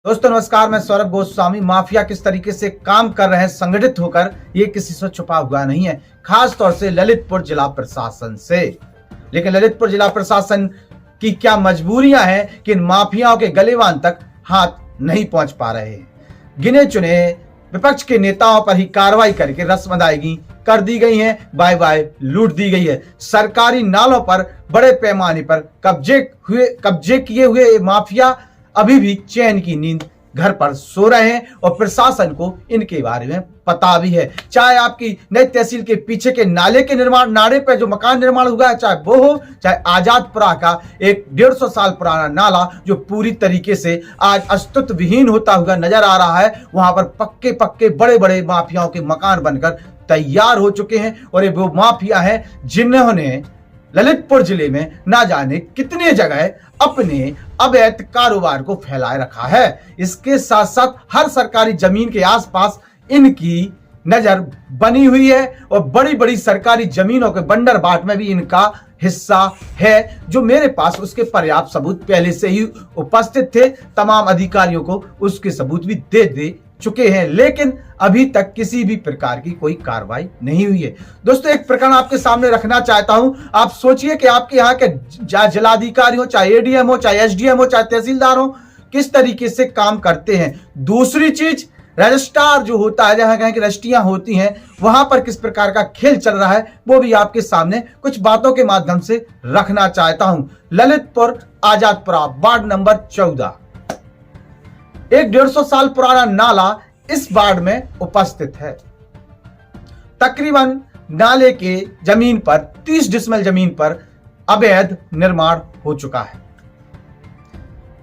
दोस्तों नमस्कार, मैं सौरभ गोस्वामी। माफिया किस तरीके से काम कर रहे हैं संगठित होकर, ये किसी से छुपा हुआ नहीं है, खास तौर से ललितपुर जिला प्रशासन से। लेकिन ललितपुर जिला प्रशासन की क्या मजबूरियां हैं कि इन माफियाओं के गलेवान तक हाथ नहीं पहुंच पा रहे हैं। गिने चुने विपक्ष के नेताओं पर ही कार्रवाई करके रस्म अदायगी कर दी गई है, बाय बाय लूट दी गई है। सरकारी नालों पर बड़े पैमाने पर कब्जे किए हुए माफिया अभी भी चैन की नींद घर पर सो रहे हैं और प्रशासन को इनके बारे में पता भी है। चाहे आपकी नई तहसील के पीछे के नाले के नाले पे जो मकान निर्माण हुआ है, चाहे वो हो, चाहे आजादपुरा का एक 150 साल पुराना नाला जो पूरी तरीके से आज अस्तित्व विहीन होता हुआ नजर आ रहा है, वहां पर पक्के पक्के बड़े बड़े माफियाओं के मकान बनकर तैयार हो चुके हैं। और ये वो माफिया है जिन्होंने ललितपुर जिले में ना जाने कितने जगह अपने अवैध कारोबार को फैलाए रखा है। इसके साथ साथ हर सरकारी जमीन के आसपास इनकी नजर बनी हुई है और बड़ी बड़ी सरकारी जमीनों के बंडर बाट में भी इनका हिस्सा है, जो मेरे पास उसके पर्याप्त सबूत पहले से ही उपस्थित थे। तमाम अधिकारियों को उसके सबूत भी दे चुके हैं, लेकिन अभी तक किसी भी प्रकार की कोई कार्रवाई नहीं हुई है। दोस्तों एक प्रकरण आपके सामने रखना चाहता हूं। आप सोचिए कि आपके यहाँ के जिलाधिकारी हो, चाहे एडीएम हो, चाहे एसडीएम हो, चाहे तहसीलदार हो, किस तरीके से काम करते हैं। दूसरी चीज, रजिस्ट्रार जो होता है, जहां कहीं की रजिस्ट्रियां होती हैं, वहां पर किस प्रकार का खेल चल रहा है, वो भी आपके सामने कुछ बातों के माध्यम से रखना चाहता हूं। ललितपुर आजादपुरा वार्ड नंबर 14, एक 150 साल पुराना नाला इस वार्ड में उपस्थित है। तकरीबन नाले के जमीन पर 30 डिसमिल जमीन पर अवैध निर्माण हो चुका है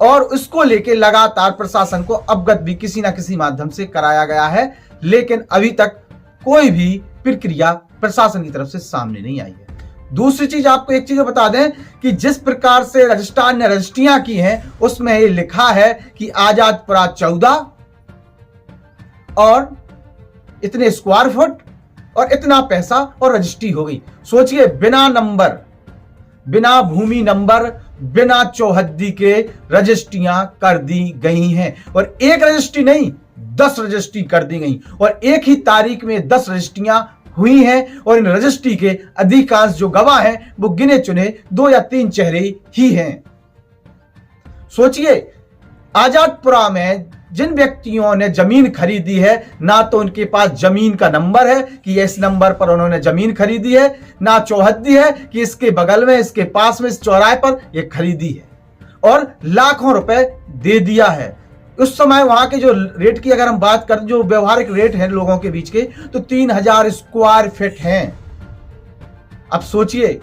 और उसको लेके लगातार प्रशासन को अवगत भी किसी ना किसी माध्यम से कराया गया है, लेकिन अभी तक कोई भी प्रक्रिया प्रशासन की तरफ से सामने नहीं आई है। दूसरी चीज, आपको एक चीज बता दें कि जिस प्रकार से रजिस्ट्रार ने रजिस्ट्रियां की हैं, उसमें ये लिखा है कि आजादपुरा 14 और इतने स्क्वायर फुट और इतना पैसा और रजिस्ट्री हो गई। सोचिए, बिना नंबर, बिना भूमि नंबर, बिना चौहद्दी के रजिस्ट्रियां कर दी गई हैं। और एक रजिस्ट्री नहीं, 10 रजिस्ट्री कर दी गई और एक ही तारीख में 10 रजिस्ट्रियां हुई हैं। और इन रजिस्ट्री के अधिकांश जो गवाह हैं वो गिने चुने 2 या 3 चेहरे ही हैं। सोचिए, आजादपुरा में जिन व्यक्तियों ने जमीन खरीदी है, ना तो उनके पास जमीन का नंबर है कि इस नंबर पर उन्होंने जमीन खरीदी है, ना चौहद्दी है कि इसके बगल में, इसके पास में, इस चौराहे पर यह खरीदी है, और लाखों रुपए दे दिया है। उस समय वहां के जो रेट की अगर हम बात करें, जो व्यवहारिक रेट है लोगों के बीच के, तो 3000 स्क्वायर फीट हैं। अब सोचिए,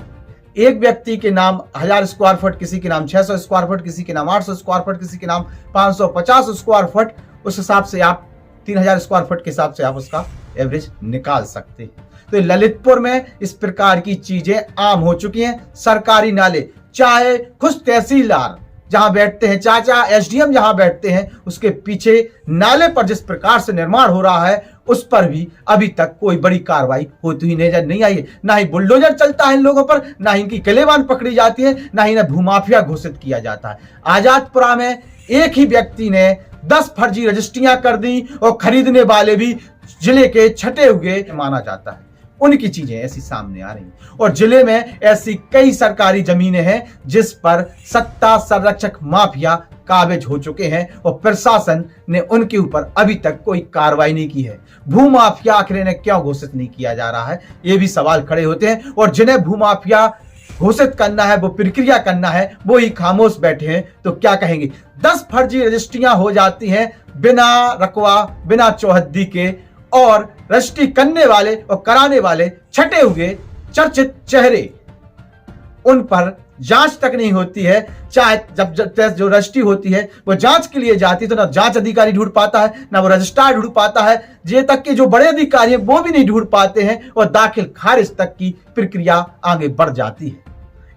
एक व्यक्ति के नाम 1000 स्क्वायर फुट, किसी के नाम 600 स्क्वायर फुट, किसी के नाम 800 स्क्वायर फुट, किसी के नाम 550 स्क्वायर फुट। उस हिसाब से आप 3000 स्क्वायर फुट के हिसाब से आप उसका एवरेज निकाल सकते हैं। तो ललितपुर में इस प्रकार की चीजें आम हो चुकी हैं। सरकारी नाले, चाहे खुद तहसीलदार जहां बैठते हैं, चाचा एसडीएम जहां बैठते हैं, उसके पीछे नाले पर जिस प्रकार से निर्माण हो रहा है, उस पर भी अभी तक कोई बड़ी कार्रवाई होती हुई नजर नहीं आई है। ना ही बुलडोजर चलता है इन लोगों पर, ना ही इनकी गलेबान पकड़ी जाती है, ना ही इन्हें भूमाफिया घोषित किया जाता है। आजादपुरा में एक ही व्यक्ति ने 10 फर्जी रजिस्ट्रियां कर दी और खरीदने वाले भी जिले के छठे हुए माना जाता है। उनकी चीजें ऐसी सामने आ रही हैं और जिले में ऐसी कई सरकारी जमीनें हैं जिस पर सत्ता संरक्षक माफिया काबिज हो चुके हैं और प्रशासन ने उनके ऊपर अभी तक कोई कार्रवाई नहीं की है। भूमाफिया आखिर इन्हें क्यों घोषित नहीं किया जा रहा है, ये भी सवाल खड़े होते हैं। और जिन्हें भूमाफिया घोषित करना है, वो प्रक्रिया करना है, वो ही खामोश बैठे हैं। तो क्या कहेंगे, 10 फर्जी रजिस्ट्रियां हो जाती हैं बिना रकवा, बिना चौहद्दी के, और रजिस्ट्री करने वाले और कराने वाले छटे हुए चर्चित चेहरे, उन पर जांच तक नहीं होती है। चाहे जब जो रजिस्ट्री होती है वो जांच के लिए जाती है, तो ना जांच अधिकारी ढूंढ पाता है, ना वो रजिस्ट्रार ढूंढ पाता है, ये तक के जो बड़े अधिकारी हैं वो भी नहीं ढूंढ पाते हैं और दाखिल खारिज तक की प्रक्रिया आगे बढ़ जाती है।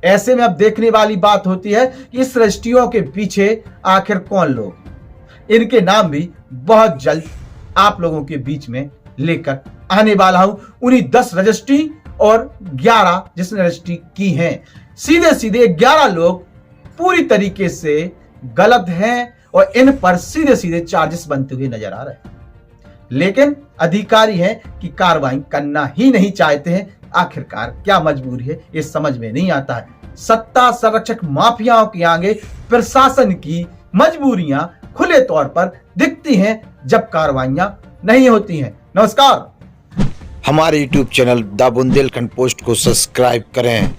ऐसे में अब देखने वाली बात होती है कि इस रजिस्ट्रियों के पीछे आखिर कौन लोग। इनके नाम भी बहुत जल्द आप लोगों के बीच में लेकर आने वाला हूं। उन्हीं 10 रजिस्ट्री और 11 जिसने रजिस्ट्री की हैं, सीधे सीधे 11 लोग पूरी तरीके से गलत हैं और इन पर सीधे सीधे चार्जेस बनते हुए नजर आ रहे हैं। लेकिन अधिकारी हैं कि कार्रवाई करना ही नहीं चाहते हैं। आखिरकार क्या मजबूरी है, ये समझ में नहीं आता है। सत्ता संरक्षक माफियाओं के आगे प्रशासन की मजबूरियां खुले तौर पर दिखती हैं जब कार्रवाइयां नहीं होती हैं। नमस्कार। हमारे YouTube channel the Bundelkhand post को सब्सक्राइब करें।